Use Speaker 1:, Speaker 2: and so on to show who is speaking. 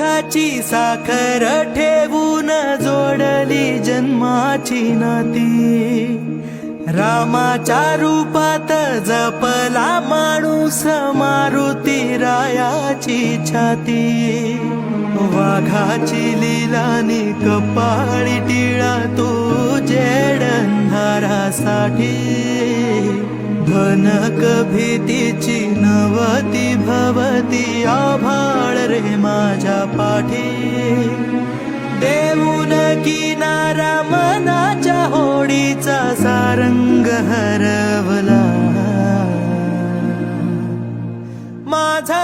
Speaker 1: दुःखाची साखर ठेवून जोडली जन्माची नाती। रामाच्या रूपात जपला माणूस मारुती रायाची छाती। वाघाची लीलानी कपाळी टिळा तू जेड अंधारासाठी। भनक भीतीची नवती भवती आभाळ रे माझ्या पाठी। देऊन किनारा मनाच्या होडीचा सारंग हरवला माझा